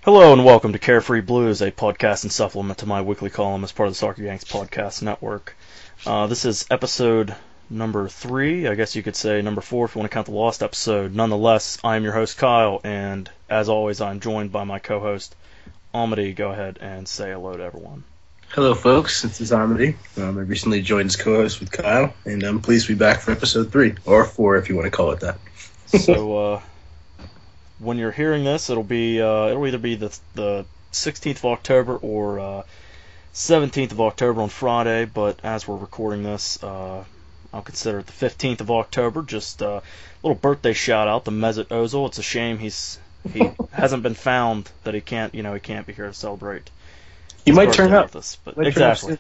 Hello and welcome to Carefree Blues, a podcast and supplement to my weekly column as part of the Soccer Yanks podcast network. This is episode number 3, I guess you could say number 4 if you want to count the lost episode. Nonetheless, I am your host Kyle, and as always I'm joined by my co-host Amadi. Go ahead and say hello to everyone. Hello folks, this is Amadi. I recently joined as co-host with Kyle, and I'm pleased to be back for episode 3, or 4 if you want to call it that. So, when you're hearing this, it'll either be the 16th of October or 17th of October on Friday. But as we're recording this, I'll consider it the 15th of October. Just a little birthday shout out to Mesut Ozil. It's a shame he hasn't been found, that he can't be here to celebrate. He might turn up. Us, but exactly.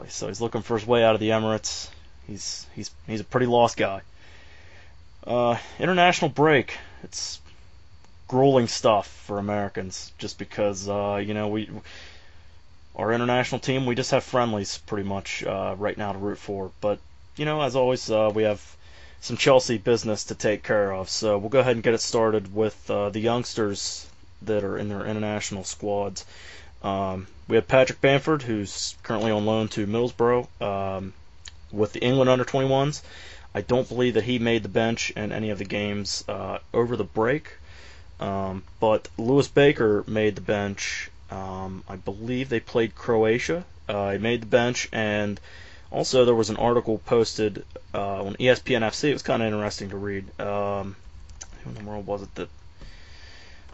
So he's looking for his way out of the Emirates. He's a pretty lost guy. International break. It's grueling stuff for Americans, just because our international team, we just have friendlies pretty much right now to root for. But as always, we have some Chelsea business to take care of. So we'll go ahead and get it started with the youngsters that are in their international squads. We have Patrick Bamford, who's currently on loan to Middlesbrough with the England under-21s. I don't believe that he made the bench in any of the games over the break, but Lewis Baker made the bench. I believe they played Croatia. He made the bench, and also there was an article posted on ESPN FC. It was kind of interesting to read. Who in the world was it that...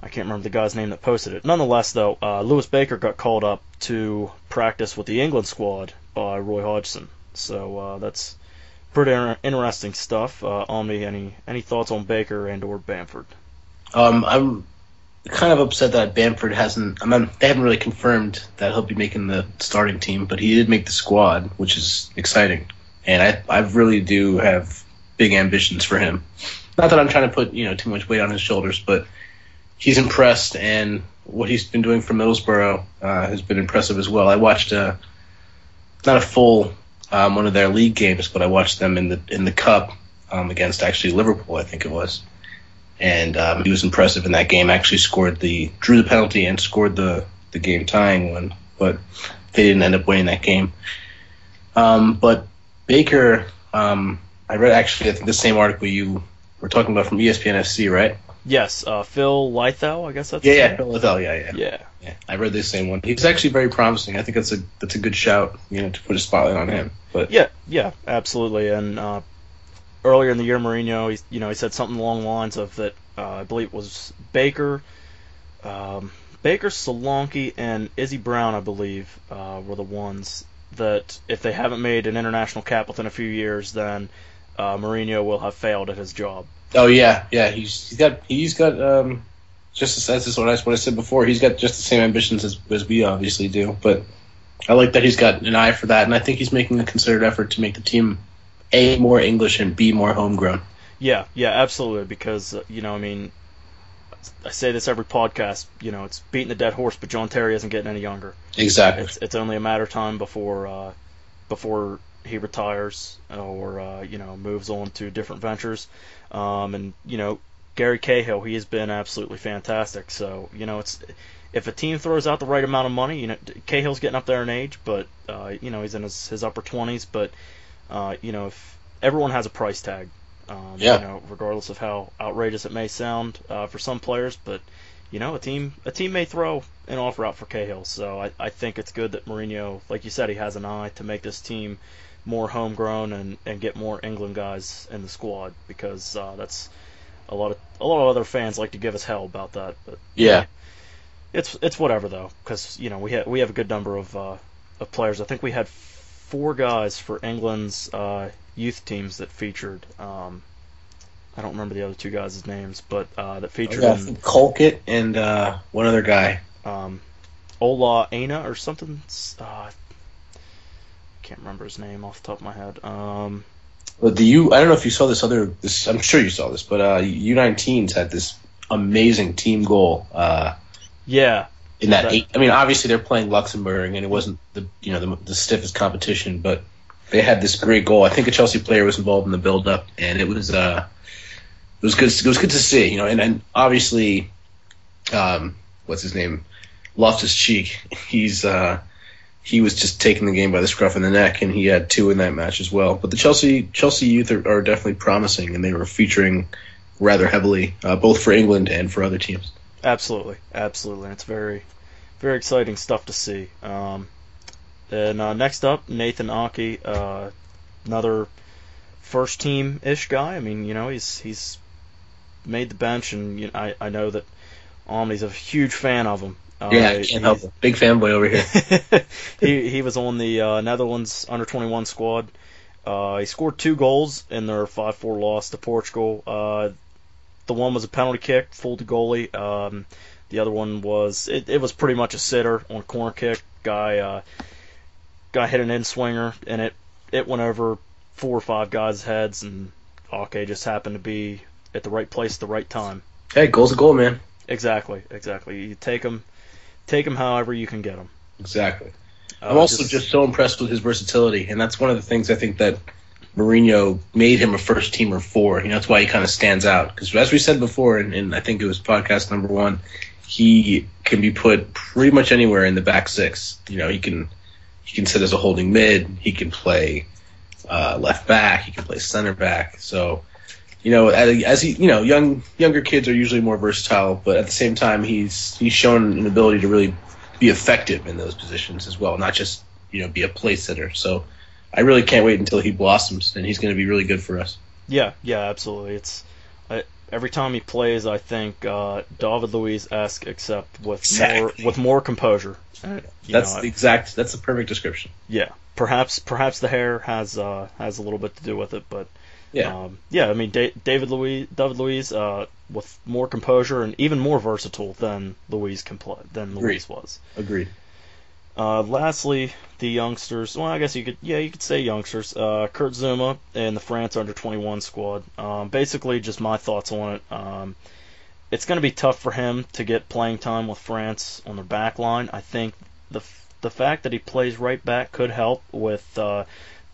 I can't remember the guy's name that posted it. Nonetheless, though, Lewis Baker got called up to practice with the England squad by Roy Hodgson. So that's pretty interesting stuff. Omni, any thoughts on Baker and or Bamford? I'm kind of upset that Bamford they haven't really confirmed that he'll be making the starting team, but he did make the squad, which is exciting. And I really do have big ambitions for him. Not that I'm trying to put too much weight on his shoulders, but he's impressed, and what he's been doing for Middlesbrough has been impressive as well. I watched not a full one of their league games, but I watched them in the cup against actually Liverpool, I think it was, and he was impressive in that game. Actually drew the penalty and scored the game tying one, but they didn't end up winning that game. But Baker, I read actually I think the same article you were talking about from ESPN FC, right? Yes, Phil Lythell, I guess that's Phil Lythell, yeah. I read the same one. He's actually very promising. I think that's a good shout, to put a spotlight on him. But yeah, absolutely. And earlier in the year, Mourinho, he said something along the lines of that. I believe it was Baker, Solanke, and Izzy Brown, I believe, were the ones that if they haven't made an international cap within a few years, then Mourinho will have failed at his job. Oh yeah. He's got just as what I said before. He's got just the same ambitions as we obviously do. But I like that he's got an eye for that, and I think he's making a concerted effort to make the team A, more English, and B, more homegrown. Yeah, absolutely. Because I say this every podcast. It's beating the dead horse, but John Terry isn't getting any younger. Exactly. It's only a matter of time before he retires or moves on to different ventures. And Gary Cahill, he has been absolutely fantastic. So it's if a team throws out the right amount of money, Cahill's getting up there in age, but he's in his upper 20s. But if everyone has a price tag, regardless of how outrageous it may sound for some players, but a team may throw an offer out for Cahill. So I think it's good that Mourinho, like you said, he has an eye to make this team more homegrown and get more England guys in the squad, because that's a lot of other fans like to give us hell about that. But it's whatever though, because we have a good number of players. I think we had 4 guys for England's youth teams that featured. I don't remember the other 2 guys' names, but that featured Colquitt and one other guy. Ola Aina or something. Can't remember his name off the top of my head. But I don't know if you saw this. I'm sure you saw this, but U19s had this amazing team goal. In that 8, obviously they're playing Luxembourg, and it wasn't the stiffest competition, but they had this great goal. I think a Chelsea player was involved in the build-up, and it was good. It was good to see, and obviously what's his name, Loftus-Cheek. He was just taking the game by the scruff of the neck, and he had 2 in that match as well. But the Chelsea youth are definitely promising, and they were featuring rather heavily, both for England and for other teams. Absolutely. It's very, very exciting stuff to see. And next up, Nathan Aki, another first team-ish guy. I mean, he's made the bench, and I know that Omni's a huge fan of him. Yeah, I can't help it. Big fanboy over here. he was on the Netherlands under-21 squad. He scored 2 goals in their 5-4 loss to Portugal. The one was a penalty kick, fooled the goalie. The other one was it was pretty much a sitter on a corner kick. Guy hit an in-swinger, and it went over 4 or 5 guys' heads, and Ake just happened to be at the right place at the right time. Hey, goal's a goal, man. Exactly. You take him however you can get him. Exactly. I'm also just so impressed with his versatility, and that's one of the things I think that Mourinho made him a first teamer for. That's why he kind of stands out. Because as we said before, and I think it was podcast number 1, he can be put pretty much anywhere in the back 6. He can sit as a holding mid. He can play left back. He can play center back. So, as he, younger kids are usually more versatile, but at the same time, he's shown an ability to really be effective in those positions as well, not just be a place sitter. So, I really can't wait until he blossoms, and he's going to be really good for us. Yeah, absolutely. Every time he plays, I think David Luiz-esque, except with more composure. That's the perfect description. Yeah, perhaps the hair has a little bit to do with it, but yeah. I mean David Luiz with more composure and even more versatile than Luiz was. Agreed. Lastly, the youngsters. Well, I guess you could say youngsters. Kurt Zouma in the France under-21 squad. Basically, just my thoughts on it. It's going to be tough for him to get playing time with France on their back line. I think the fact that he plays right back could help with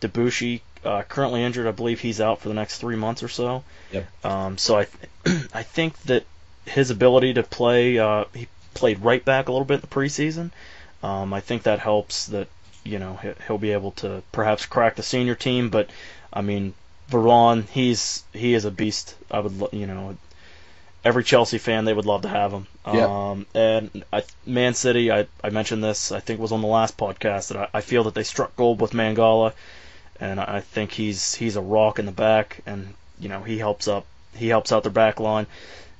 Debuchy currently injured. I believe he's out for the next 3 months or so. Yep. So I think that his ability to play, he played right back a little bit in the preseason. I think that helps that, he'll be able to perhaps crack the senior team, but I mean, Varane, he is a beast. I would, every Chelsea fan, they would love to have him. Yeah. And Man City, I mentioned this, I think it was on the last podcast, that I feel that they struck gold with Mangala, and I think he's a rock in the back, and he helps out their back line.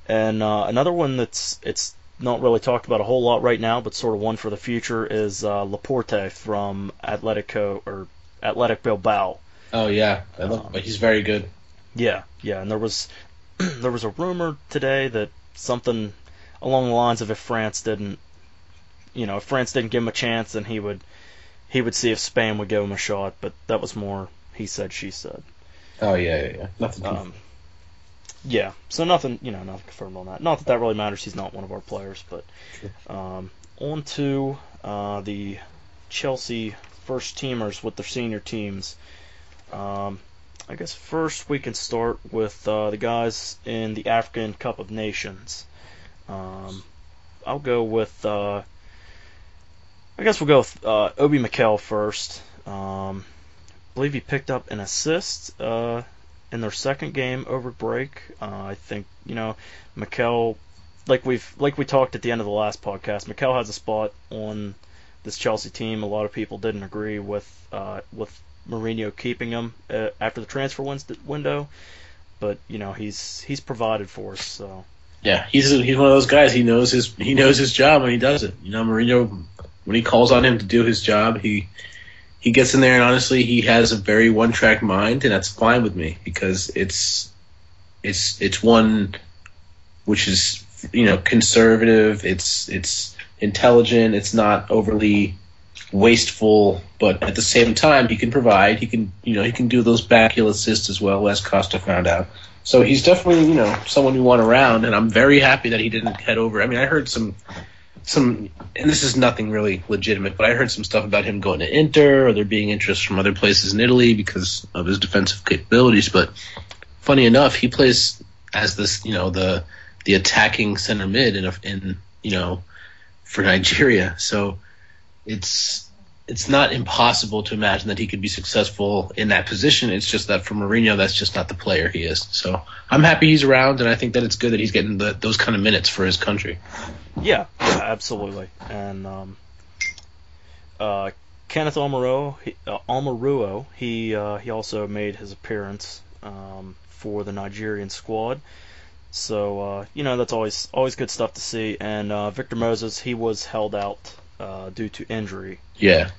And another one it's not really talked about a whole lot right now, but sort of one for the future is Laporte from Athletic Bilbao. Oh yeah, he's very good. Yeah, and there was a rumor today that something along the lines of if France didn't give him a chance, then he would see if Spain would give him a shot. But that was more he said, she said. Oh yeah. Nothing. Yeah, so nothing confirmed on that. Not that really matters. He's not one of our players, but on to the Chelsea first teamers with their senior teams. I guess first we can start with the guys in the African Cup of Nations. I'll go with. I guess we'll go with Obi Mikel first. I believe he picked up an assist in their second game over break. I think Mikel, like we talked at the end of the last podcast, Mikel has a spot on this Chelsea team. A lot of people didn't agree with Mourinho keeping him after the transfer window, but he's provided for us. So yeah, he's one of those guys. He knows his job when he does it. Mourinho, when he calls on him to do his job, he gets in there, and honestly, he has a very one-track mind, and that's fine with me because it's one which is conservative. It's intelligent. It's not overly wasteful, but at the same time, he can provide. He can do those backheel assists as well, as Costa found out. So he's definitely someone we want around, and I'm very happy that he didn't head over. I mean, I heard some, and this is nothing really legitimate, but I heard some stuff about him going to Inter, or there being interest from other places in Italy because of his defensive capabilities. But funny enough, he plays as this, the the attacking center mid for Nigeria. So it's not impossible to imagine that he could be successful in that position. It's just that for Mourinho, that's just not the player he is. So I'm happy he's around, and I think that it's good that he's getting those kind of minutes for his country. Yeah, absolutely. And Kenneth Almiruo, he also made his appearance for the Nigerian squad. So that's always good stuff to see. And Victor Moses, he was held out due to injury. Yeah.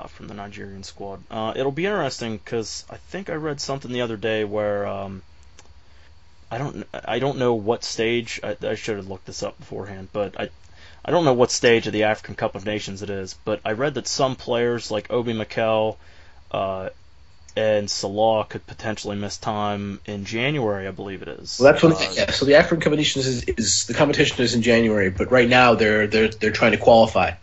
From the Nigerian squad. It'll be interesting because I think I read something the other day where I don't know what stage. I should have looked this up beforehand, but I don't know what stage of the African Cup of Nations it is. But I read that some players like Obi Mikel and Salah could potentially miss time in January, I believe it is. Well, that's when. So the African Cup of Nations is the competition is in January, but right now they're trying to qualify.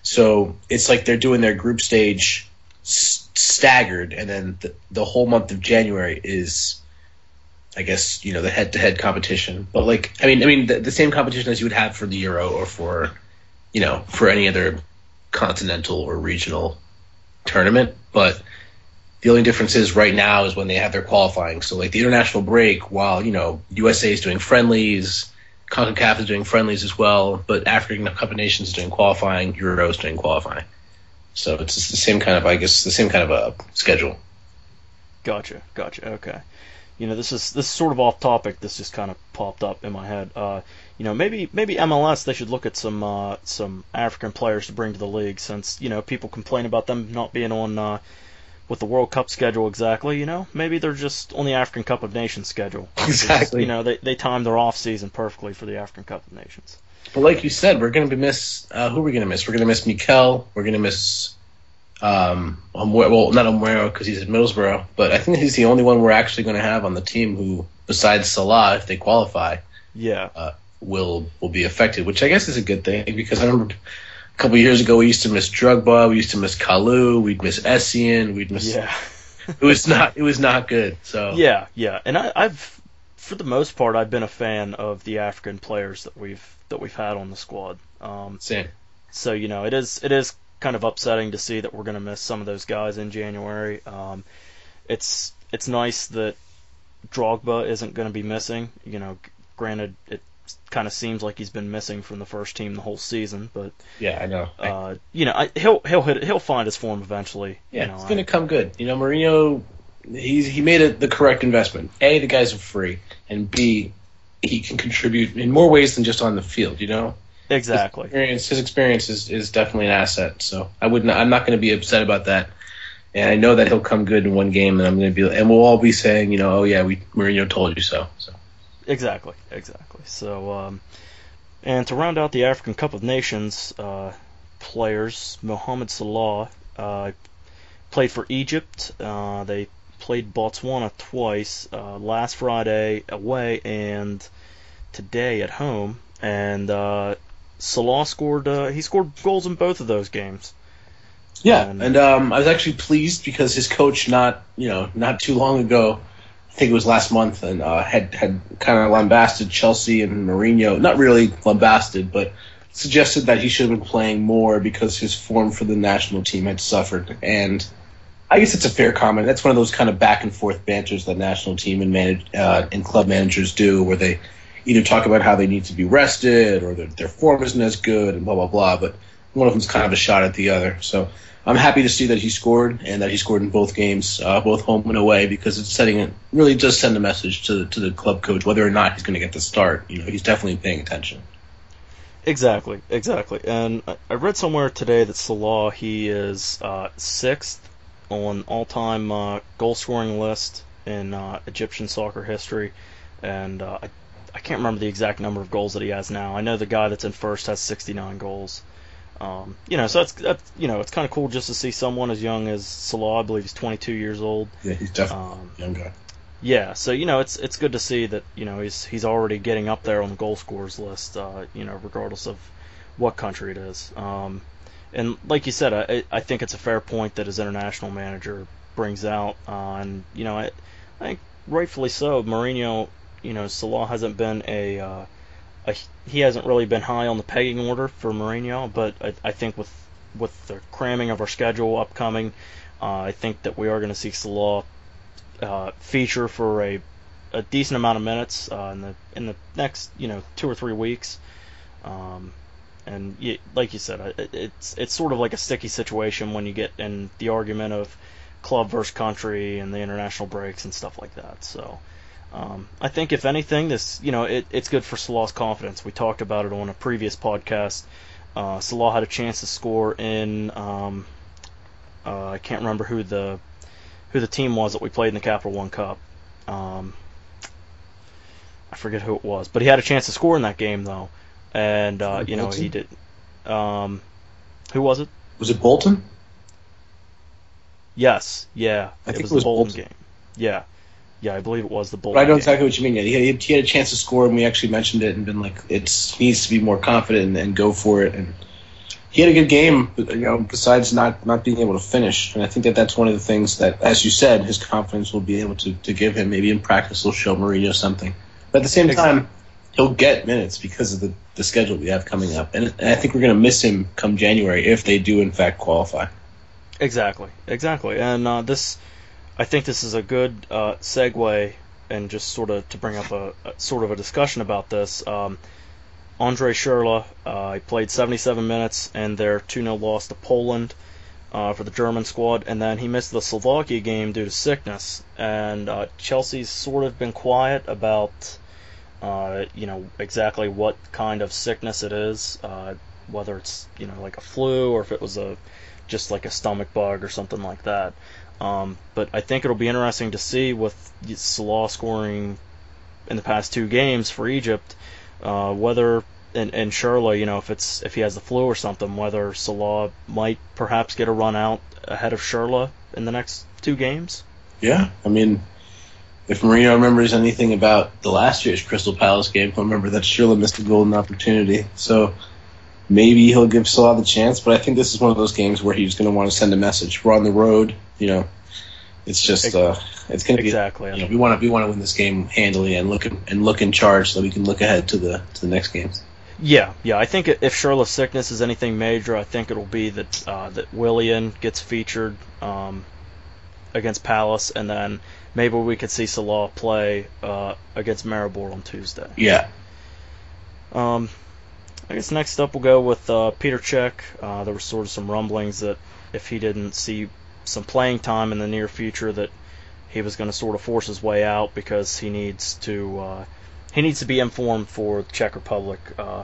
So it's like they're doing their group stage staggered, and then the whole month of January is, I guess, the head-to-head competition. But the same competition as you would have for the Euro or for any other continental or regional tournament. But the only difference is right now is when they have their qualifying. So like the international break, while USA is doing friendlies. CONCACAF is doing friendlies as well, but African Cup of Nations is doing qualifying, Euro is doing qualifying. So it's just the same kind of a schedule. Gotcha. Okay. This is sort of off topic. This just kind of popped up in my head. Maybe MLS, they should look at some African players to bring to the league, since people complain about them not being on with the World Cup schedule exactly. Maybe they're just on the African Cup of Nations schedule. Exactly. They timed their off season perfectly for the African Cup of Nations. But like you said, we're going to miss. Who are we going to miss? We're going to miss Mikel. We're going to miss. Not Omuero because he's at Middlesbrough, but I think he's the only one we're actually going to have on the team who, besides Salah, if they qualify, will be affected. Which I guess is a good thing, because I remember a couple of years ago, we used to miss Drogba, we used to miss Kalou, we'd miss Essien, we'd miss. Yeah. It was not good. So. Yeah, and I've, for the most part, I've been a fan of the African players that we've had on the squad. Same. So it is kind of upsetting to see that we're going to miss some of those guys in January. It's nice that Drogba isn't going to be missing. Granted, it kind of seems like he's been missing from the first team the whole season, but yeah, I know. He'll find his form eventually. Yeah, it's going to come good. Mourinho, he made the correct investment. A, the guys are free, and B, he can contribute in more ways than just on the field. Exactly. His experience is definitely an asset. So I'm not going to be upset about that. And I know that he'll come good in one game, and and we'll all be saying, oh yeah, Mourinho told you so. So. Exactly. So, and to round out the African Cup of Nations players, Mohamed Salah played for Egypt. They played Botswana twice, last Friday away and today at home. And Salah scored goals in both of those games. Yeah, and I was actually pleased because his coach not too long ago, I think it was last month, and had kind of lambasted Chelsea and Mourinho. Not really lambasted, but suggested that he should have been playing more because his form for the national team had suffered. And I guess it's a fair comment. That's one of those kind of back and forth banters that national team and club managers do, where they either talk about how they need to be rested or their form isn't as good and blah, blah, blah. But one of them's kind of a shot at the other. So I'm happy to see that he scored, and that he scored in both games, both home and away, because it really does send a message to the club coach, whether or not he's going to get the start. He's definitely paying attention. Exactly. And I read somewhere today that Salah, he is sixth on all-time goal-scoring list in Egyptian soccer history, and I can't remember the exact number of goals that he has now. I know the guy that's in first has 69 goals. So it's kind of cool just to see someone as young as Salah. I believe he's 22 years old. Yeah, he's definitely a young guy. Yeah, so it's good to see that he's already getting up there on the goal scorers list. Regardless of what country it is. And like you said, I think it's a fair point that his international manager brings out. And I think rightfully so. Mourinho, Salah hasn't been a he hasn't really been high on the pegging order for Mourinho, but I think with the cramming of our schedule upcoming, I think that we are going to see Salah feature for a decent amount of minutes in the next 2 or 3 weeks. And like you said, it's sort of like a sticky situation when you get in the argument of club versus country and the international breaks and stuff like that. So I think if anything, this it's good for Salah's confidence. We talked about it on a previous podcast. Salah had a chance to score in I can't remember who the team was that we played in the Capital One Cup. I forget who it was, but he had a chance to score in that game though, and he did. Who was it? Was it Bolton? Yes, yeah, I think it was the Bolton game. Yeah, I believe it was the Bolton. But I know game. exactly what you mean. Yeah, he had a chance to score, and we actually mentioned it and been like, he needs to be more confident and go for it. And he had a good game, besides not being able to finish. And I think that's one of the things that, as you said, his confidence will be able to give him. Maybe in practice he'll show Mourinho something. But at the same time, he'll get minutes because of the schedule we have coming up. And I think we're going to miss him come January if they do, in fact, qualify. Exactly. And I think this is a good segue, and just sort of to bring up a sort of a discussion about this. Andre Schürrle, he played 77 minutes in their 2-0 loss to Poland for the German squad, and then he missed the Slovakia game due to sickness. And Chelsea's sort of been quiet about exactly what kind of sickness it is, whether it's like a flu or if it was just like a stomach bug or something like that. But I think it'll be interesting to see with Salah scoring in the past 2 games for Egypt, whether and Schürrle, if he has the flu or something, whether Salah might perhaps get a run out ahead of Schürrle in the next 2 games. Yeah, I mean, if Mourinho remembers anything about the last year's Crystal Palace game, he'll remember that Schürrle missed a golden opportunity. So maybe he'll give Salah the chance, but I think this is one of those games where he's going to want to send a message. We're on the road, It's just it's going to be exactly. We want to win this game handily and look in charge so we can look ahead to the next games. Yeah. I think if Schürrle's sickness is anything major, I think it'll be that Willian gets featured against Palace, and then maybe we could see Salah play against Maribor on Tuesday. Yeah. I guess next up we'll go with Peter Cech. There were sort of some rumblings that if he didn't see some playing time in the near future, that he was going to sort of force his way out because he needs to be informed for the Czech Republic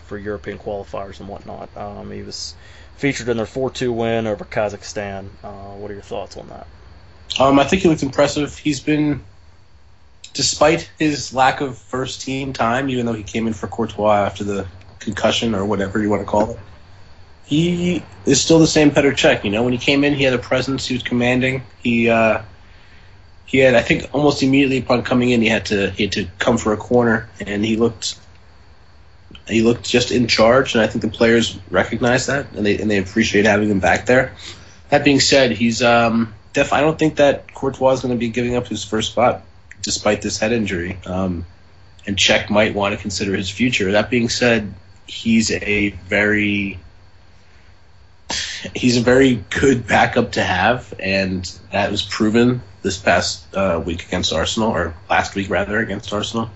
for European qualifiers and whatnot. He was featured in their 4-2 win over Kazakhstan. What are your thoughts on that? I think he looked impressive. He's been, despite his lack of first team time, even though he came in for Courtois after the concussion or whatever you want to call it, he is still the same Petr Cech. When he came in, he had a presence. He was commanding. He had, I think, almost immediately upon coming in, he had to come for a corner, and he looked just in charge. And I think the players recognize that, and they appreciate having him back there. That being said, he's I don't think that Courtois is going to be giving up his first spot despite this head injury. And Cech might want to consider his future. That being said, he's a very good backup to have, and that was proven this past week against Arsenal, or last week rather, against Arsenal.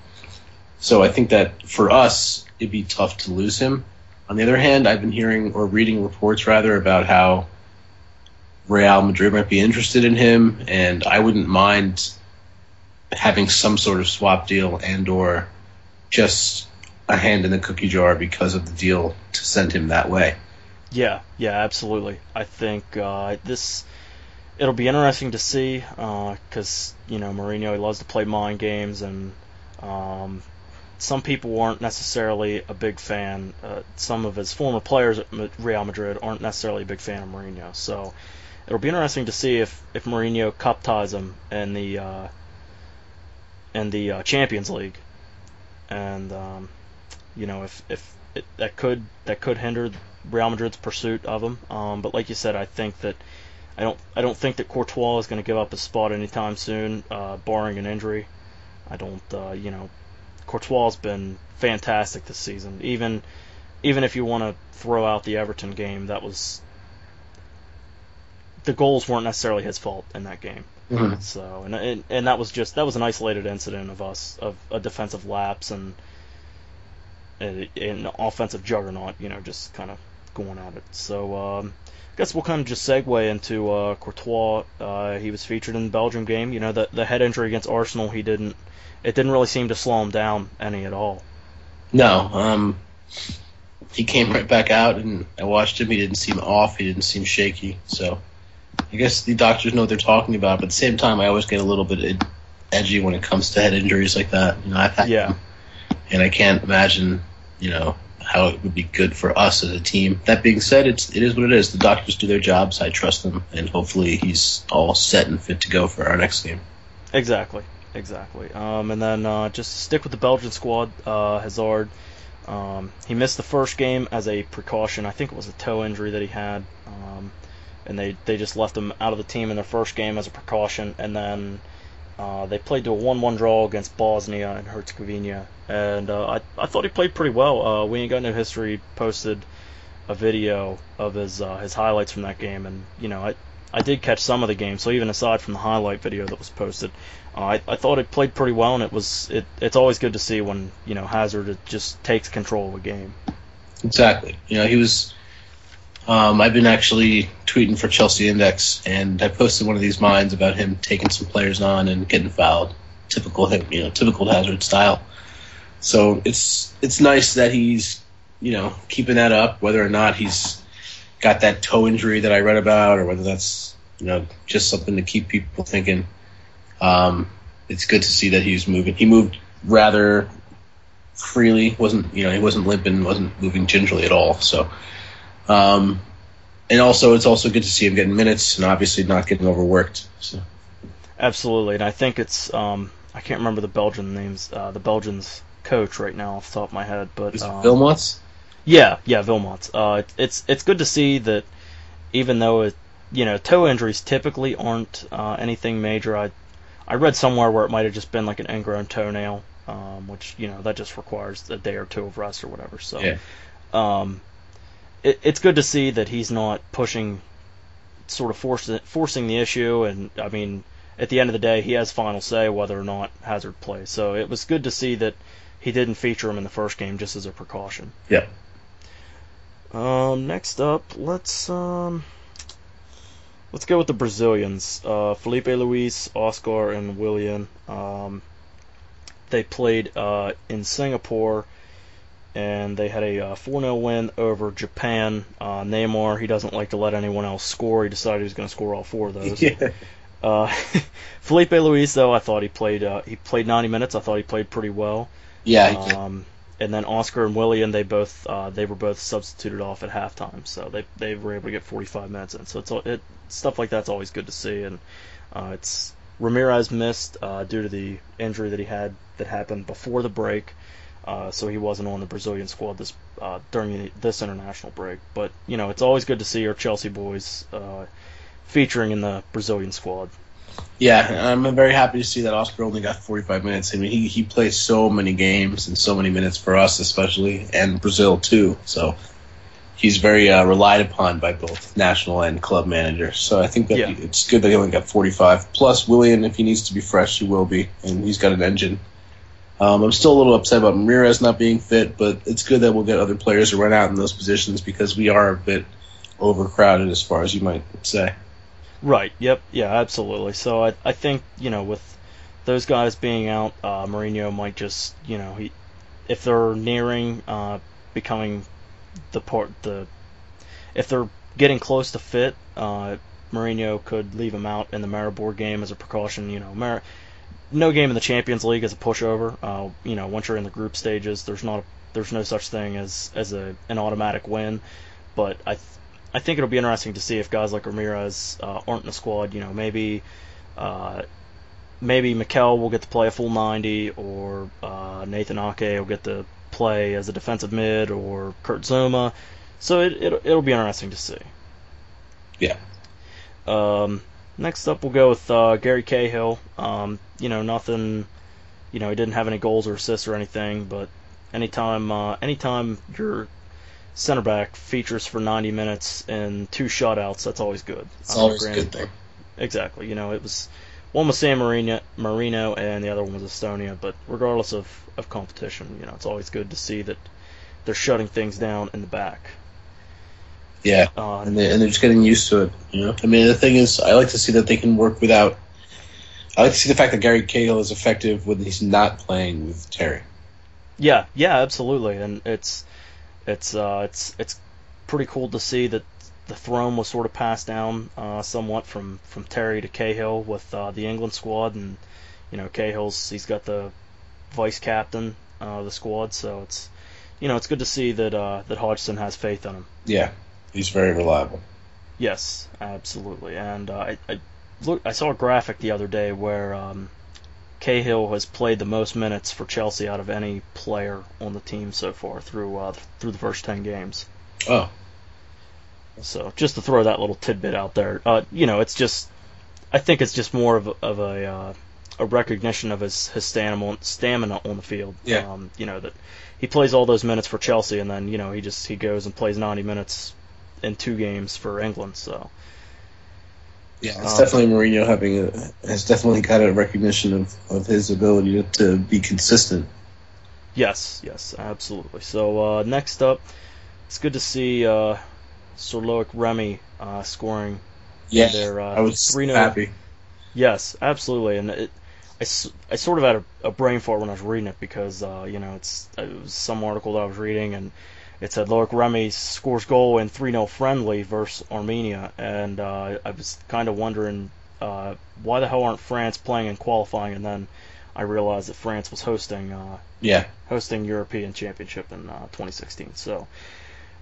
So I think that for us, it'd be tough to lose him. On the other hand, I've been hearing or reading reports rather about how Real Madrid might be interested in him, and I wouldn't mind having some sort of swap deal and or just a hand in the cookie jar because of the deal to send him that way. Yeah, absolutely. I think it'll be interesting to see because Mourinho, he loves to play mind games, and some people aren't necessarily a big fan. Some of his former players at Real Madrid aren't necessarily a big fan of Mourinho. So it'll be interesting to see if Mourinho cup ties him in the Champions League, and if that could hinder Real Madrid's pursuit of him. But like you said, I think that I don't think that Courtois is going to give up his spot anytime soon, barring an injury. I don't Courtois been fantastic this season. Even if you want to throw out the Everton game, the goals weren't necessarily his fault in that game. Mhm. So and that was an isolated incident of a defensive lapse and an offensive juggernaut, just kind of going at it. So I guess we'll kind of just segue into Courtois. He was featured in the Belgium game. The head injury against Arsenal, it didn't really seem to slow him down any at all. No, he came right back out, and I watched him. He didn't seem off. He didn't seem shaky. So I guess the doctors know what they're talking about. But at the same time, I always get a little bit edgy when it comes to head injuries like that. I've had them, and I can't imagine, how it would be good for us as a team. That being said, it is what it is. The doctors do their jobs. I trust them, and hopefully he's all set and fit to go for our next game. Exactly. And then just to stick with the Belgian squad, Hazard, he missed the first game as a precaution. I think it was a toe injury that he had, and they just left him out of the team in their first game as a precaution. And then they played to a 1-1 draw against Bosnia and Herzegovina, and I thought he played pretty well. We Ain't Got No History posted a video of his highlights from that game, and I did catch some of the game. So even aside from the highlight video that was posted, I thought it played pretty well, and it's always good to see when Hazard just takes control of a game. Exactly. He was. I've been actually tweeting for Chelsea Index, and I posted one of these mines about him taking some players on and getting fouled, typical him, typical Hazard style. So it's nice that he's keeping that up, whether or not he's got that toe injury that I read about, or whether that's just something to keep people thinking. It's good to see that he's moving. He moved rather freely. He wasn't limping, wasn't moving gingerly at all. So. And also, it's also good to see him getting minutes and obviously not getting overworked. So. Absolutely, and I think it's I can't remember the Belgian names, the Belgians coach right now off the top of my head, but is it Vilmots? Yeah, Vilmots. It's good to see that even though toe injuries typically aren't anything major. I read somewhere where it might have just been like an ingrown toenail, which that just requires a day or two of rest or whatever. So. Yeah. It's good to see that he's not pushing, sort of forcing the issue, and I mean, at the end of the day, he has final say whether or not Hazard plays. So it was good to see that he didn't feature him in the first game just as a precaution. Yeah. Next up, let's go with the Brazilians. Felipe Luis, Oscar, and Willian. They played in Singapore, and they had a 4-0 win over Japan. Neymar, he doesn't like to let anyone else score. He decided he was going to score all four of those. Yeah. Felipe Luis, though, I thought he played 90 minutes. I thought he played pretty well. Yeah. And then Oscar and Willian, they were both substituted off at halftime, so they were able to get 45 minutes in. So stuff like that's always good to see. And it's Ramirez missed due to the injury that he had that happened before the break. So he wasn't on the Brazilian squad during this international break. But, it's always good to see our Chelsea boys featuring in the Brazilian squad. Yeah, I'm very happy to see that Oscar only got 45 minutes. I mean, he plays so many games and so many minutes for us especially, and Brazil too. So he's very relied upon by both national and club managers. So I think that it's good that he only got 45. Plus, Willian, if he needs to be fresh, he will be, and he's got an engine. I'm still a little upset about Ramirez not being fit, but it's good that we'll get other players to run out in those positions because we are a bit overcrowded as far as you might say. Right, yep, yeah, absolutely. So I think, with those guys being out, Mourinho might just, if they're nearing becoming if they're getting close to fit, Mourinho could leave him out in the Maribor game as a precaution. No game in the Champions League is a pushover. Once you're in the group stages, there's no such thing as an automatic win. But I think it'll be interesting to see if guys like Ramirez aren't in the squad. Maybe Mikel will get to play a full 90, or Nathan Ake will get to play as a defensive mid, or Kurt Zouma. So it'll be interesting to see. Yeah. Next up, we'll go with Gary Cahill. Nothing he didn't have any goals or assists or anything, but anytime your center back features for 90 minutes and 2 shutouts, that's always good. It's always a good thing. Exactly. It was one was San Marino and the other one was Estonia, but regardless of competition, it's always good to see that they're shutting things down in the back. Yeah, and they're just getting used to it. I mean, the thing is, I like to see that they can work without. I like to see the fact that Gary Cahill is effective when he's not playing with Terry. Yeah, absolutely, and it's pretty cool to see that the throne was sort of passed down somewhat from Terry to Cahill with the England squad, and he's got the vice captain of the squad, so it's good to see that Hodgson has faith in him. Yeah, he's very reliable. Yes, absolutely, and I saw a graphic the other day where Cahill has played the most minutes for Chelsea out of any player on the team so far through the first 10 games. Oh. So just to throw that little tidbit out there, it's just, I think it's just more of a recognition of his stamina on the field. Yeah. That he plays all those minutes for Chelsea, and then he goes and plays 90 minutes in 2 games for England. So. Yeah, it's definitely Mourinho has definitely got a recognition of his ability to be consistent. Yes, absolutely. So next up, it's good to see Sir Loic Remy scoring. Yeah, I was 3-0. Happy. Yes, absolutely, and I sort of had a brain fart when I was reading it because it was some article that I was reading and it said Loic Remy scores goal in 3-0 friendly versus Armenia, and I was kind of wondering why the hell aren't France playing in qualifying, and then I realized that France was hosting European Championship in 2016. So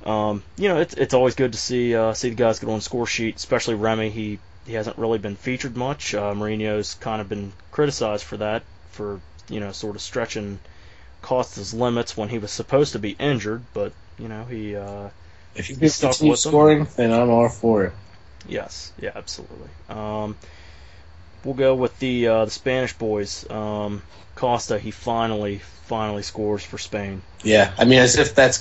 it's always good to see the guys get on the score sheet, especially Remy. He hasn't really been featured much. Mourinho's kind of been criticized for that, for sort of stretching Costa's limits when he was supposed to be injured, but he if he can continue scoring, then I'm all for it. Yes, yeah, absolutely. We'll go with the Spanish boys. Costa, he finally scores for Spain. Yeah, I mean, as if that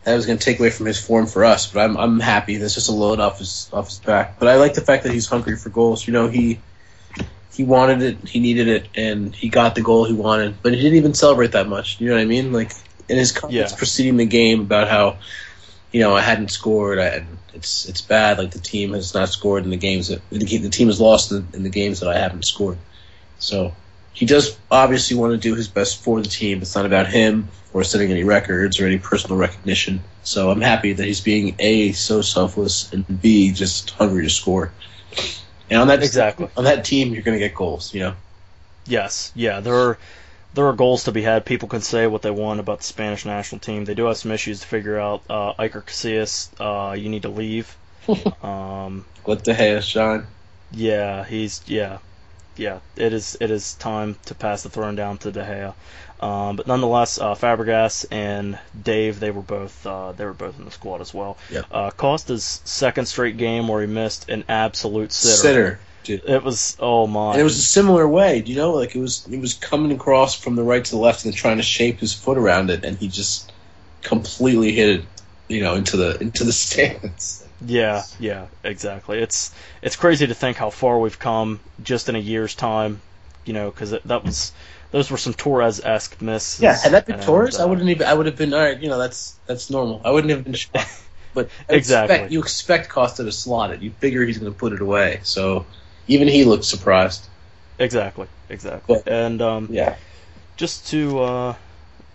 was gonna take away from his form for us, but I'm happy. That's just a load off his back. But I like the fact that he's hungry for goals. He wanted it, he needed it, and he got the goal he wanted. But he didn't even celebrate that much. You know what I mean? Like in his comments preceding the game about how, I hadn't scored. It's bad. Like the team has not scored in the games that the team has lost in the games that I haven't scored. So he does obviously want to do his best for the team. It's not about him or setting any records or any personal recognition. So I'm happy that he's being A, so selfless, and B, just hungry to score. And on that team, you're going to get goals, Yes, yeah, there are goals to be had. People can say what they want about the Spanish national team. They do have some issues to figure out. Iker Casillas, you need to leave. Let De Gea shine. Yeah, it is time to pass the throne down to De Gea. But nonetheless, Fabregas and Dave, they were both in the squad as well. Yep. Costa's second straight game where he missed an absolute sitter. Dude. It was, oh my. And it was a similar way, like it was coming across from the right to the left and trying to shape his foot around it, and he just completely hit it, into the stands. Yeah, exactly. It's crazy to think how far we've come just in a year's time, because those were some Torres-esque misses. Yeah, had that been Torres, I would have been all right. That's normal. I wouldn't have been shocked. But exactly, you expect Costa to slot it. You figure he's going to put it away. So even he looked surprised. Exactly. But, and just to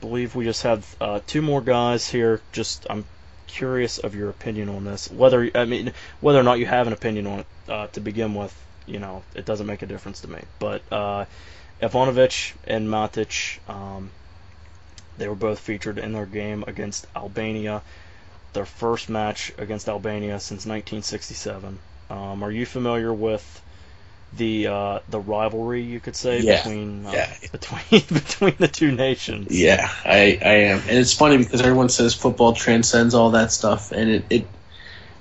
believe we just have 2 more guys here. I'm curious of your opinion on this. Whether or not you have an opinion on it to begin with, it doesn't make a difference to me. But Ivanovic and Matic, they were both featured in their game against Albania, their first match against Albania since 1967. Are you familiar with the rivalry, you could say, between the two nations? Yeah, I am, and it's funny because everyone says football transcends all that stuff, and it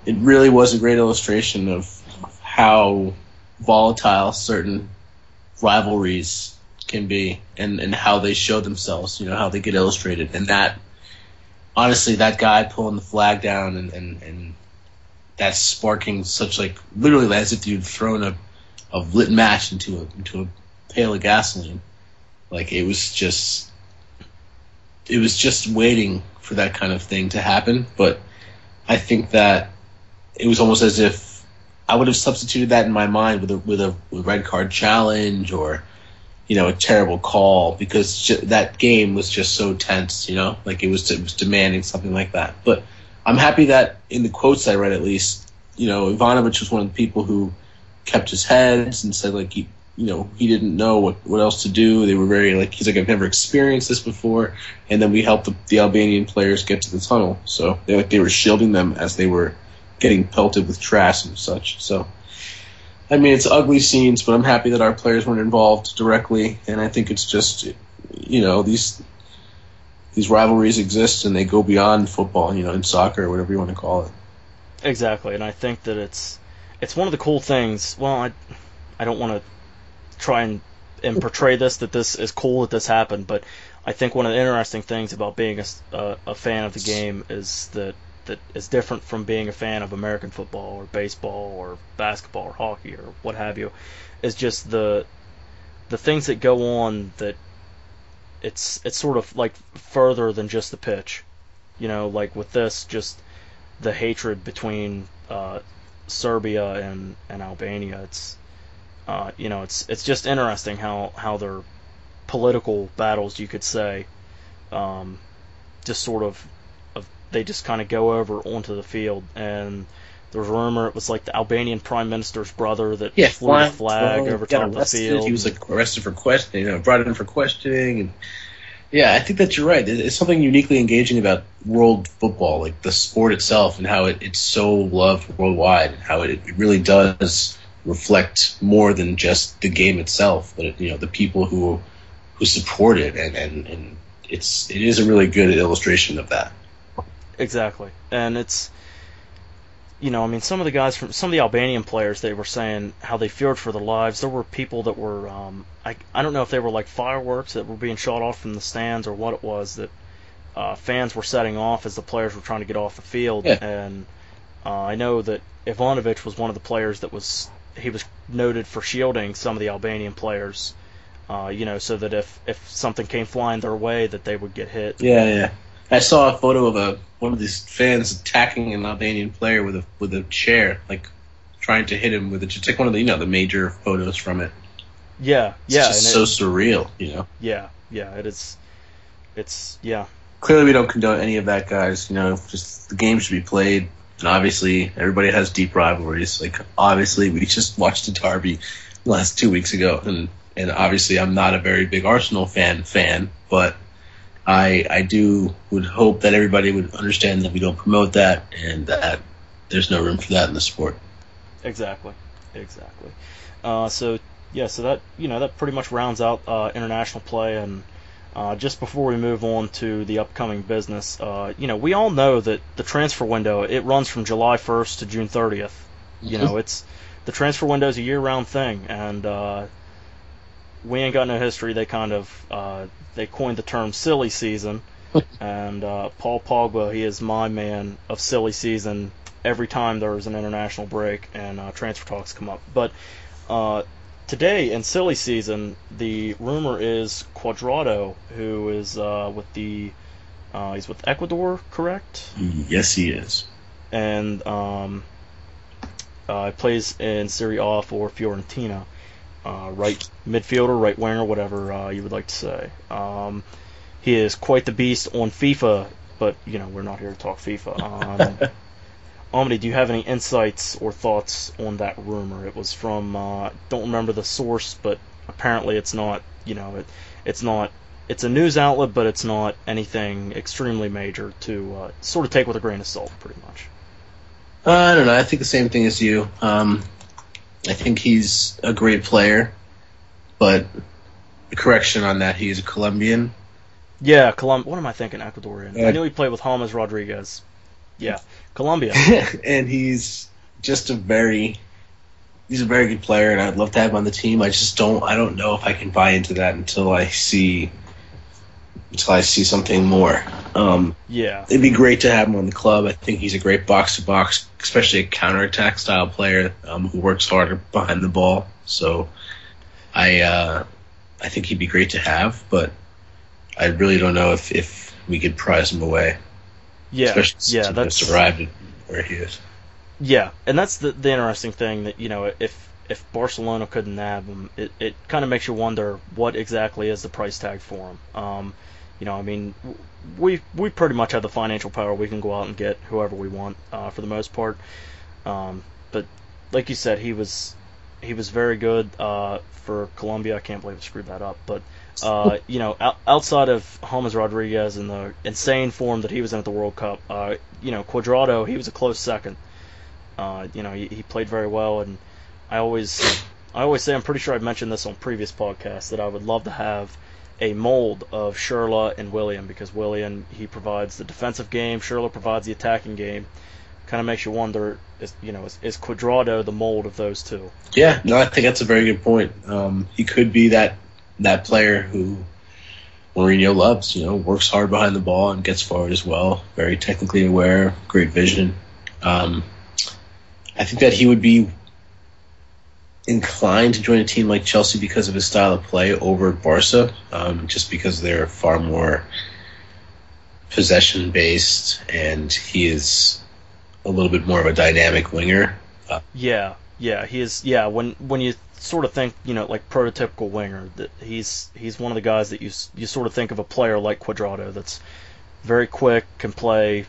really was a great illustration of how volatile certain rivalries can be, and how they show themselves, how they get illustrated. And that, honestly, that guy pulling the flag down and that's sparking such, like, literally as if you'd thrown a lit match into a pail of gasoline. Like, it was just waiting for that kind of thing to happen. But I think that it was almost as if I would have substituted that in my mind with a red card challenge or, a terrible call, because that game was just so tense, like it was demanding something like that. But I'm happy that in the quotes I read, at least, Ivanovic was one of the people who kept his head and said, like, he didn't know what else to do. They were very, like, he's like, I've never experienced this before. And then we helped the Albanian players get to the tunnel. So they were shielding them as they were getting pelted with trash and such. So, I mean, it's ugly scenes, but I'm happy that our players weren't involved directly. And I think it's just, these rivalries exist and they go beyond football, in soccer or whatever you want to call it. Exactly, and I think that it's one of the cool things. Well, I don't want to try and portray that this is cool that this happened, but I think one of the interesting things about being a fan of the game is that is different from being a fan of American football or baseball or basketball or hockey or what have you, is just the things that go on, that it's sort of like further than just the pitch. Like with this, just the hatred between Serbia and Albania. It's just interesting how their political battles, you could say, just sort of they just kind of go over onto the field. And there was a rumor it was like the Albanian prime minister's brother that flew the flag over top of the field. He was like arrested for questioning, brought in for questioning. And yeah, I think that you're right. It's something uniquely engaging about world football, like the sport itself, and how it's so loved worldwide, and how it really does reflect more than just the game itself, but the people who support it, and it is a really good illustration of that. Exactly. And it's, some of the guys some of the Albanian players, they were saying how they feared for their lives. There were people that were, I don't know if they were like fireworks that were being shot off from the stands or what it was, that fans were setting off as the players were trying to get off the field. Yeah. And I know that Ivanovic was one of the players that was noted for shielding some of the Albanian players, so that if something came flying their way, that they would get hit. Yeah. I saw a photo of one of these fans attacking an Albanian player with a chair, like trying to hit him with it. Just take one of the the major photos from it. Yeah. It's just so surreal, Yeah, it is. It's Clearly, we don't condone any of that, guys. Just the game should be played, and obviously, everybody has deep rivalries. Like, obviously, we just watched the derby last 2 weeks ago, and obviously, I'm not a very big Arsenal fan, but I would hope that everybody would understand that we don't promote that, and that there's no room for that in the sport. Exactly. So that pretty much rounds out international play. And just before we move on to the upcoming business, we all know that the transfer window, it runs from July 1st to June 30th. It's the transfer window is a year-round thing, and we ain't got no history. They kind of they coined the term silly season, and Paul Pogba, he is my man of silly season every time there's an international break and transfer talks come up. But today in silly season, the rumor is Cuadrado, who is he's with Ecuador, correct? Yes, he is. And plays in Serie A for Fiorentina. Right midfielder, right winger, whatever you would like to say. He is quite the beast on FIFA, but we're not here to talk FIFA. Amadi, do you have any insights or thoughts on that rumor? It was from don't remember the source, but apparently it's not. It's not. It's a news outlet, but it's not anything extremely major to sort of take with a grain of salt, pretty much. I don't know. I think the same thing as you. I think he's a great player, but a correction on that, he's a Colombian. Yeah, What am I thinking? Ecuadorian. I knew he played with James Rodriguez. Yeah, Colombia. And he's just a very, he's a very good player, and I'd love to have him on the team. I don't know if I can buy into that until I see something more. Yeah. It'd be great to have him on the club. I think he's a great box-to-box, especially a counterattack style player who works harder behind the ball. So I think he'd be great to have, but I really don't know if we could prize him away. Yeah, especially since he just arrived where he is. Yeah, and that's the interesting thing that, if Barcelona couldn't nab him, it kind of makes you wonder what exactly is the price tag for him. I mean, we pretty much have the financial power. We can go out and get whoever we want for the most part. But like you said, he was very good for Colombia. I can't believe I screwed that up. But outside of James Rodriguez and the insane form that he was in at the World Cup, Cuadrado, he was a close second. He played very well, and I always say, I'm pretty sure I've mentioned this on previous podcasts, that I would love to have a mold of Schürrle and Willian, because Willian, he provides the defensive game, Schürrle provides the attacking game. Kind of makes you wonder, is Cuadrado the mold of those two? Yeah, no, I think that's a very good point. He could be that player who Mourinho loves, works hard behind the ball and gets forward as well, very technically aware, great vision. I think that he would be inclined to join a team like Chelsea because of his style of play over Barca, just because they're far more possession-based, and he is a little bit more of a dynamic winger. Yeah, he is. Yeah, when you sort of think, like prototypical winger, that he's one of the guys that you sort of think of a player like Cuadrado that's very quick, can play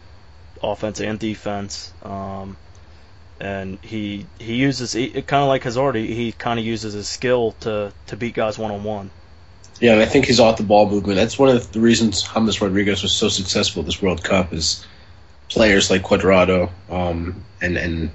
offense and defense. And he uses, kind of like Hazard, he kind of uses his skill to beat guys one-on-one. Yeah, and I think his off-the-ball movement, that's one of the reasons James Rodriguez was so successful at this World Cup, is players like Cuadrado, and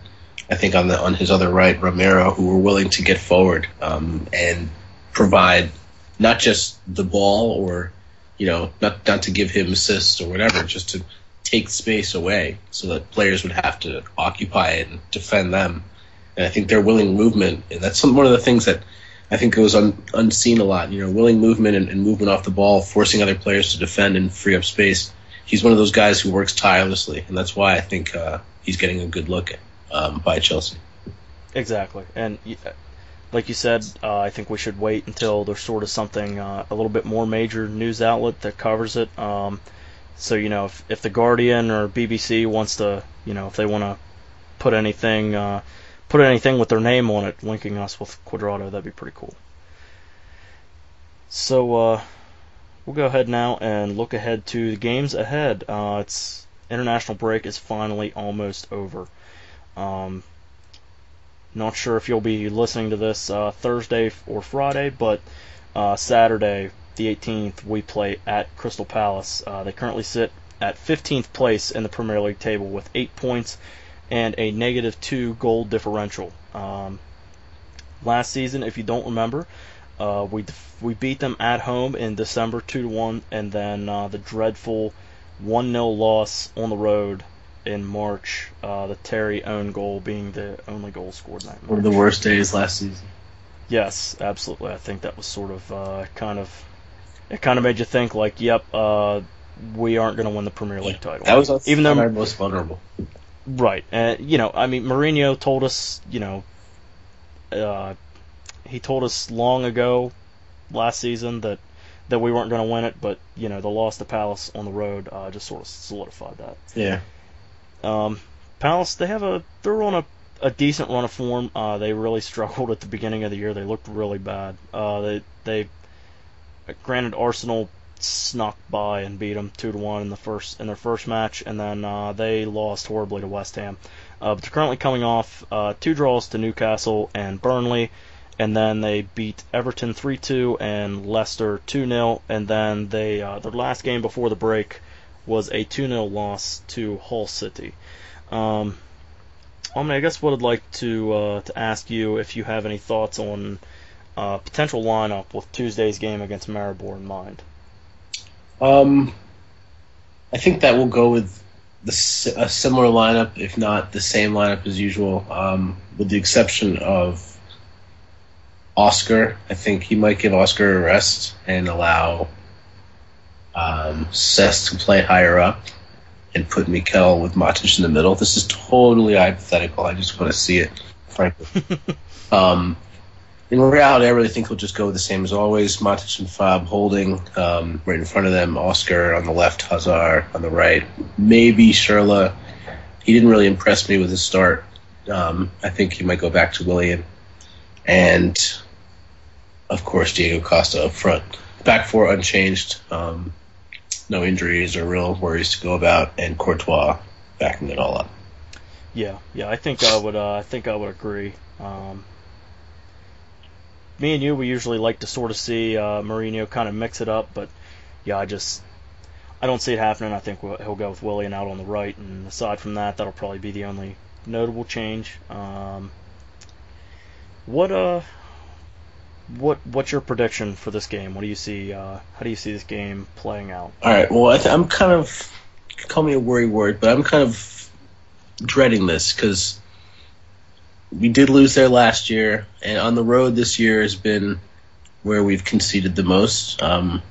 I think on his other right, Romero, who were willing to get forward and provide not just the ball or, not to give him assists or whatever, just to take space away so that players would have to occupy it and defend them. And I think their willing movement, and that's one of the things that I think goes unseen a lot, willing movement and movement off the ball, forcing other players to defend and free up space. He's one of those guys who works tirelessly, and that's why I think he's getting a good look by Chelsea. Exactly. And like you said, I think we should wait until there's sort of something, a little bit more major news outlet that covers it. So, if the Guardian or BBC wants to, if they want to put anything with their name on it, linking us with Cuadrado, that'd be pretty cool. So, we'll go ahead now and look ahead to the games ahead. It's international break is finally almost over. Not sure if you'll be listening to this Thursday or Friday, but Saturday, the 18th, we play at Crystal Palace. They currently sit at 15th place in the Premier League table with 8 points and a -2 goal differential. Last season, if you don't remember, we beat them at home in December 2-1, and then the dreadful 1-0 loss on the road in March, the Terry own goal being the only goal scored in that match. One of the worst days last season. Yes, absolutely. I think that was sort of it kind of made you think, like, yep, we aren't going to win the Premier League title. That was us, even though our most vulnerable. Right. I mean, Mourinho told us, he told us long ago last season that we weren't going to win it, but, the loss to Palace on the road just sort of solidified that. Yeah. Palace, they're on a decent run of form. They really struggled at the beginning of the year. They looked really bad. They granted, Arsenal snuck by and beat them 2-1 in their first match, and then they lost horribly to West Ham. But they're currently coming off 2 draws to Newcastle and Burnley, and then they beat Everton 3-2 and Leicester 2-0, and then their last game before the break was a 2-0 loss to Hull City. I guess what I'd like to ask you, if you have any thoughts on potential lineup with Tuesday's game against Maribor in mind. I think that we'll go with a similar lineup, if not the same lineup as usual, with the exception of Oscar. I think he might give Oscar a rest and allow Cesc to play higher up and put Mikel with Matic in the middle. This is totally hypothetical. I just want to see it, frankly. In reality, I really think he'll just go the same as always. Matic and Fab holding right in front of them. Oscar on the left, Hazard on the right. Maybe Schürrle. He didn't really impress me with his start. I think he might go back to Willian. And, of course, Diego Costa up front. Back four unchanged. No injuries or real worries to go about. And Courtois backing it all up. Yeah, I think I would agree. Me and you, we usually like to sort of see Mourinho kind of mix it up, but yeah, I don't see it happening. I think he'll go with Willian out on the right, and aside from that, that'll probably be the only notable change. What's your prediction for this game? What do you see? How do you see this game playing out? All right. Well, I'm kind of, call me a worry word, but I'm kind of dreading this because we did lose there last year, and on the road this year has been where we've conceded the most. Even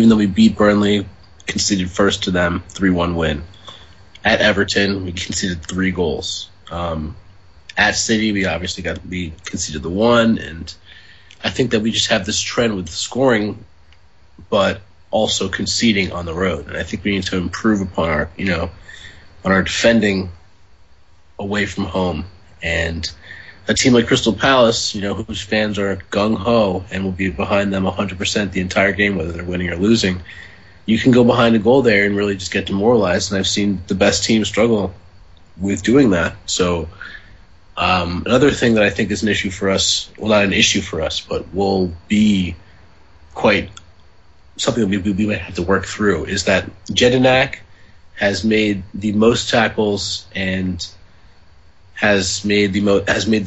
though we beat Burnley, conceded first to them, 3-1 win. At Everton, we conceded 3 goals. At City, we conceded the 1, and I think that we just have this trend with scoring, but also conceding on the road. And I think we need to improve upon our defending away from home. And a team like Crystal Palace, whose fans are gung-ho and will be behind them 100% the entire game, whether they're winning or losing, you can go behind a goal there and really just get demoralized. And I've seen the best teams struggle with doing that. So another thing that I think is an issue for us, well, not an issue for us, but will be quite something that we might have to work through, is that Jedinak has made the most tackles and has made the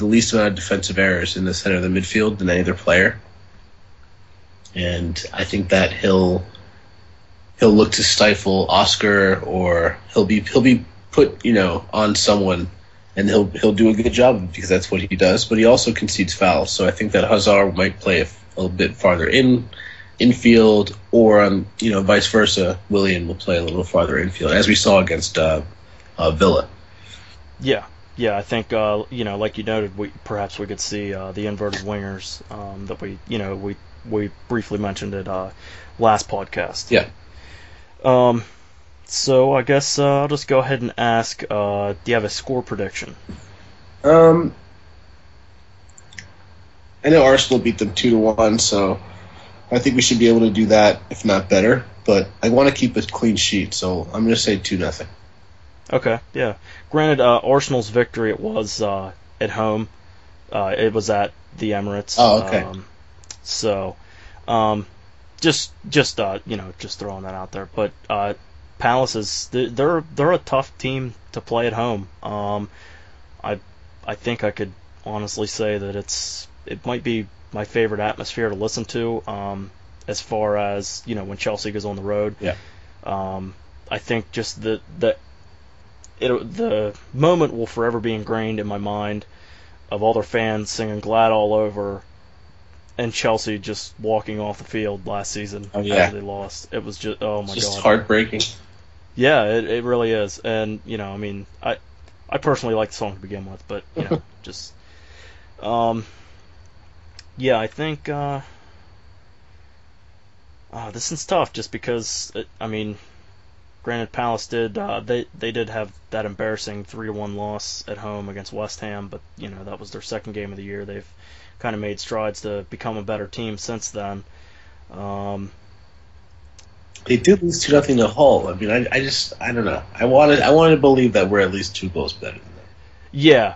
least amount of defensive errors in the center of the midfield than any other player, and I think that he'll look to stifle Oscar, or he'll be put on someone, and he'll do a good job because that's what he does. But he also concedes fouls, so I think that Hazard might play a little bit farther infield, or vice versa. Willian will play a little farther infield, as we saw against Villa. Yeah, I think like you noted, we could see the inverted wingers that we briefly mentioned at last podcast. Yeah. So I guess I'll just go ahead and ask, do you have a score prediction? I know Arsenal beat them 2-1, so I think we should be able to do that, if not better. But I want to keep a clean sheet, so I'm going to say 2-0. Okay, yeah. Granted, Arsenal's victory, it was at home. It was at the Emirates. Oh, okay. Just throwing that out there. But Palace they're a tough team to play at home. I think I could honestly say that it might be my favorite atmosphere to listen to. As far as when Chelsea goes on the road. Yeah. I think just the moment will forever be ingrained in my mind of all their fans singing "Glad All Over" and Chelsea just walking off the field last season after they lost. It was just, oh my god, just heartbreaking. Yeah, it really is. And I personally like the song to begin with, but just I think this is tough just because granted, Palace did they did have that embarrassing 3-1 loss at home against West Ham, but that was their second game of the year. They've kind of made strides to become a better team since then. They did lose 2-0 to Hull. I don't know. I wanted to believe that we're at least 2 goals better than them. Yeah.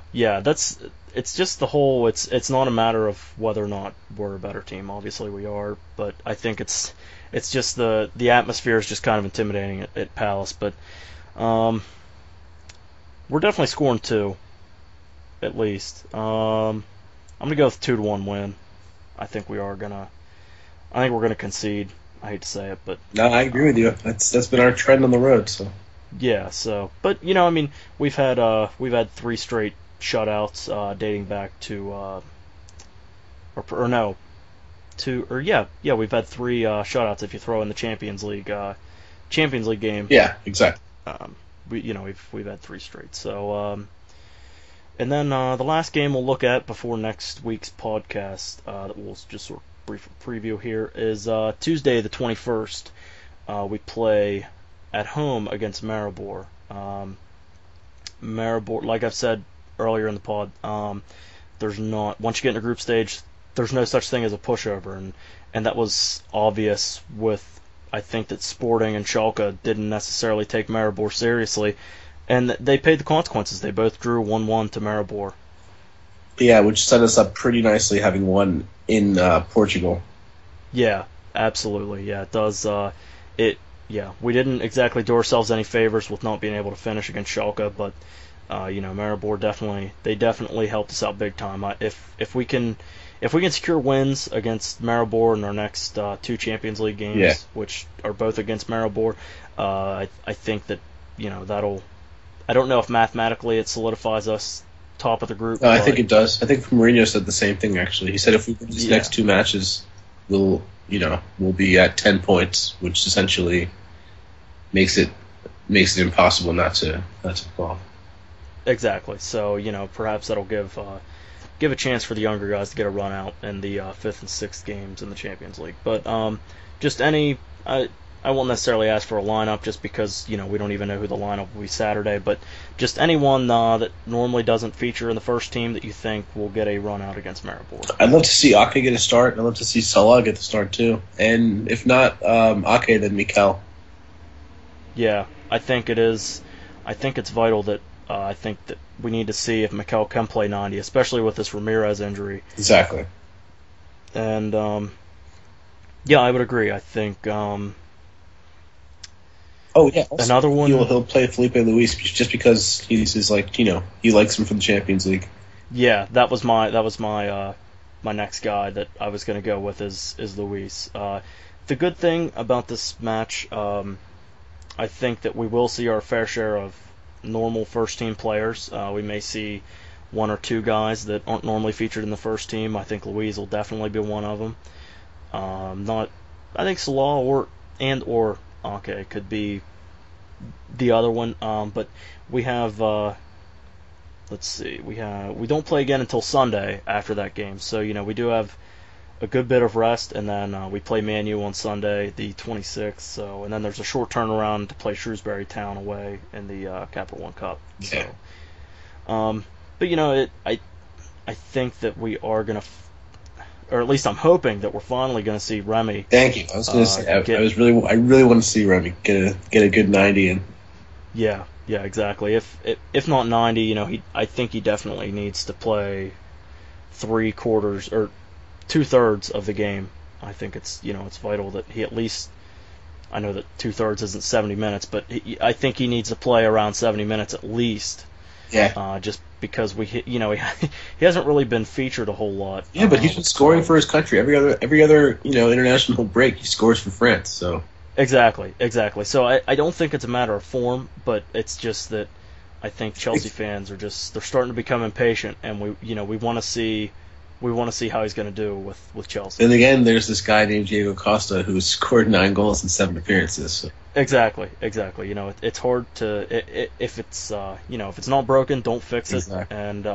It's just the whole. It's not a matter of whether or not we're a better team. Obviously we are, but I think it's just the atmosphere is just kind of intimidating at Palace. But we're definitely scoring 2, at least. I'm gonna go with 2-1 win. I think we're gonna concede. I hate to say it, but no, I agree with you. That's been our trend on the road. So yeah. So, but we've had 3 straight shutouts dating back to or no, two or yeah, we've had three shutouts if you throw in the Champions League game. Yeah, exactly. We've had three straight. So and then the last game we'll look at before next week's podcast that we'll just sort of brief preview here is Tuesday the 21st. We play at home against Maribor. Maribor, like I've said earlier in the pod, there's not once you get in the group stage, there's no such thing as a pushover, and that was obvious with. I think that Sporting and Schalke didn't necessarily take Maribor seriously, and they paid the consequences. They both drew 1-1 to Maribor. Yeah, which set us up pretty nicely having won in Portugal. Yeah, absolutely. Yeah, it does. We didn't exactly do ourselves any favors with not being able to finish against Schalke, but Maribor definitely helped us out big time. If we can secure wins against Maribor in our next two Champions League games, which are both against Maribor, I think that that'll. I don't know if mathematically it solidifies us top of the group. No, I think it does. I think Mourinho said the same thing actually. He said if we win these next two matches, we'll be at 10 points, which essentially makes it impossible not to fall. Exactly. So perhaps that'll give a chance for the younger guys to get a run out in the fifth and sixth games in the Champions League. But I won't necessarily ask for a lineup just because we don't even know who the lineup will be Saturday. But just anyone that normally doesn't feature in the first team that you think will get a run out against Maribor. I'd love to see Ake get a start. I'd love to see Salah get the start too. And if not Ake, then Mikel. Yeah, I think it is. I think it's vital that I think that we need to see if Mikel can play 90, especially with this Ramirez injury. Exactly. And I would agree. I think. Another one. He'll play Felipe Luis just because he likes him from the Champions League. Yeah, that was my my next guy that I was going to go with is Luis. The good thing about this match, I think that we will see our fair share of normal first team players. We may see one or two guys that aren't normally featured in the first team. I think Luis will definitely be one of them. I think Salah or Ake could be the other one. But we have we don't play again until Sunday after that game. So we do have a good bit of rest, and then we play Man U on Sunday, the 26th. So, and then there's a short turnaround to play Shrewsbury Town away in the Capital One Cup. Yeah. So, but I think that we are gonna, or at least I'm hoping that we're finally gonna see Remy. Thank you. I was gonna say I really want to see Remy get a good 90 in. Yeah, exactly. If not 90, I think he definitely needs to play 3/4 or 2/3 of the game. I think it's vital that he at least. I know that 2/3 isn't 70 minutes, but I think he needs to play around 70 minutes at least. Yeah. Just because he hasn't really been featured a whole lot. Yeah, but he's been scoring for his country every other international break. He scores for France. So. Exactly. So I don't think it's a matter of form, but it's just that I think Chelsea fans they're starting to become impatient, and we want to see how he's going to do with Chelsea. And again, there's this guy named Diego Costa who's scored 9 goals in 7 appearances. So. Exactly. It's hard to if it's not broken, don't fix it. Exactly. And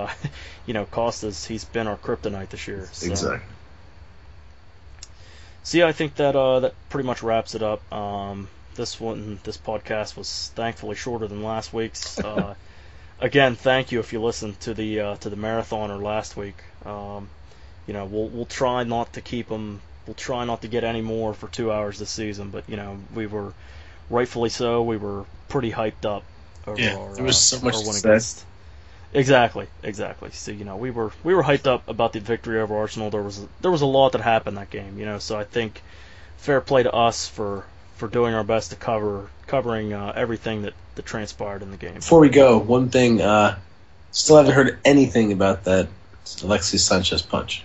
he's been our kryptonite this year. So. Exactly. So yeah, I think that pretty much wraps it up. This podcast was thankfully shorter than last week's. Again, thank you if you listened to the marathoner last week. We'll try not to keep them. We'll try not to get any more for 2 hours this season. But we were rightfully so. We were pretty hyped up over there was so much win against. Exactly. So we were hyped up about the victory over Arsenal. There was a lot that happened that game. So I think fair play to us for doing our best to covering everything that transpired in the game. Before we go, one thing, still haven't heard anything about that Alexis Sanchez punch.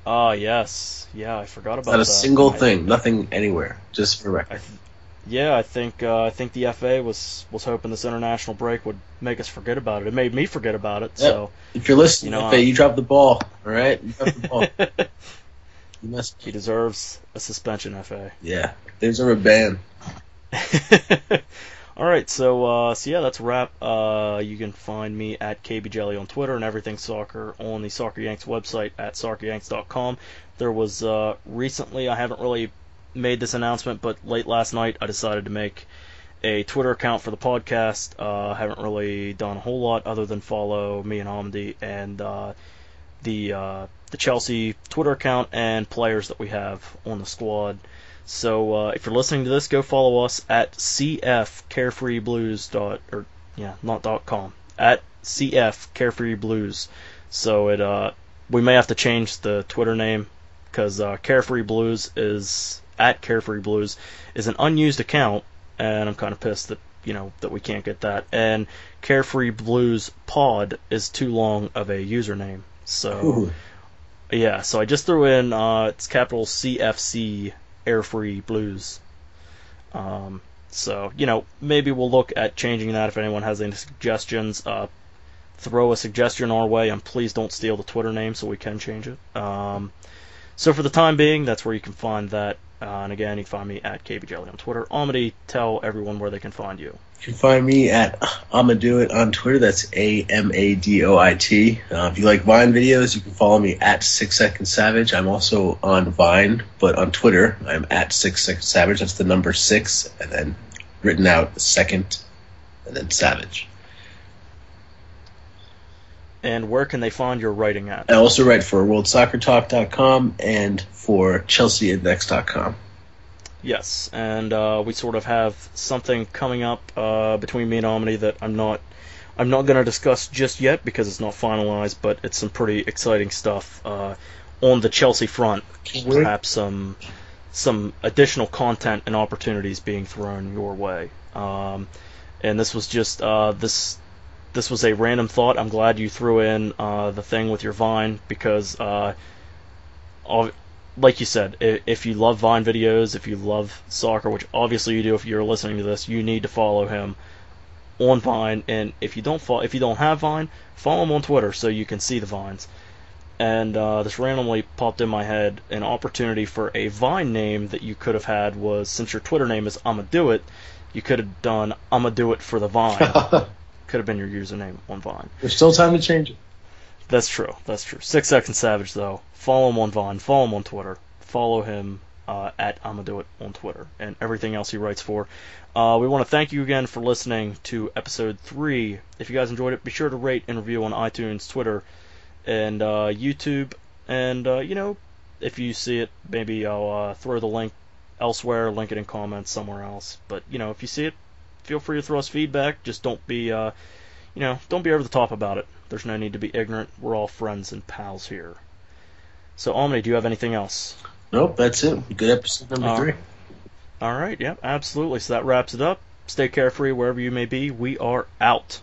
Yes. Yeah, I forgot about that. Not a single thing, nothing anywhere, just for record. Yeah, I think the FA was hoping this international break would make us forget about it. It made me forget about it. Yep. So If you're you listening, know, FA, you dropped the ball. All right, you dropped the ball. You messed he up. deserves a suspension, FA. Yeah, there's a ban. All right, so yeah, that's a wrap. You can find me at KBJelly on Twitter and everything soccer on the Soccer Yanks website at socceryanks.com. There was recently, I haven't really made this announcement, but late last night I decided to make a Twitter account for the podcast. I haven't really done a whole lot other than follow me and Amadi and the Chelsea Twitter account and players that we have on the squad. So if you're listening to this, go follow us at cfcarefreeblues.com at cfcarefreeblues. So we may have to change the Twitter name because Carefree Blues is at Carefree Blues is an unused account, and I'm kind of pissed that that we can't get that. And Carefree Blues Pod is too long of a username. So Ooh. yeah, so I just threw in it's capital CFC Airfree Blues. So maybe we'll look at changing that if anyone has any suggestions. Throw a suggestion our way, and please don't steal the Twitter name so we can change it. So for the time being, that's where you can find that. And again, you can find me at KBJelly on Twitter. Amadi, tell everyone where they can find you. You can find me at Amadoit on Twitter. That's AMADOIT. If you like Vine videos, you can follow me at 6 Second Savage. I'm also on Vine, but on Twitter, I'm at 6 Second Savage. That's the number 6, and then written out second, and then Savage. And where can they find your writing at? I also write for WorldSoccerTalk.com and for ChelseaIndex.com. Yes, and we sort of have something coming up between me and Amity that I'm not going to discuss just yet because it's not finalized, but it's some pretty exciting stuff on the Chelsea front. Perhaps some additional content and opportunities being thrown your way. And this was just this was a random thought. I'm glad you threw in the thing with your Vine because like you said, if you love Vine videos, if you love soccer, which obviously you do if you're listening to this, you need to follow him on Vine. And if you don't have Vine, follow him on Twitter so you can see the Vines. And this randomly popped in my head. An opportunity for a Vine name that you could have had was, since your Twitter name is I'ma Do It, you could have done I'ma Do It for the Vine. Could have been your username on Vine. There's still time to change it. That's true. 6 Second Savage, though. Follow him on Vine. Follow him on Twitter. Follow him at Amadoit on Twitter and everything else he writes for. We want to thank you again for listening to episode 3. If you guys enjoyed it, be sure to rate and review on iTunes, Twitter, and YouTube. And, if you see it, maybe I'll throw the link elsewhere, link it in comments somewhere else. But, if you see it, feel free to throw us feedback. Just don't be over the top about it. There's no need to be ignorant. We're all friends and pals here. So, Omni, do you have anything else? Nope, that's it. Good episode number 3. All right, yeah, absolutely. So that wraps it up. Stay carefree wherever you may be. We are out.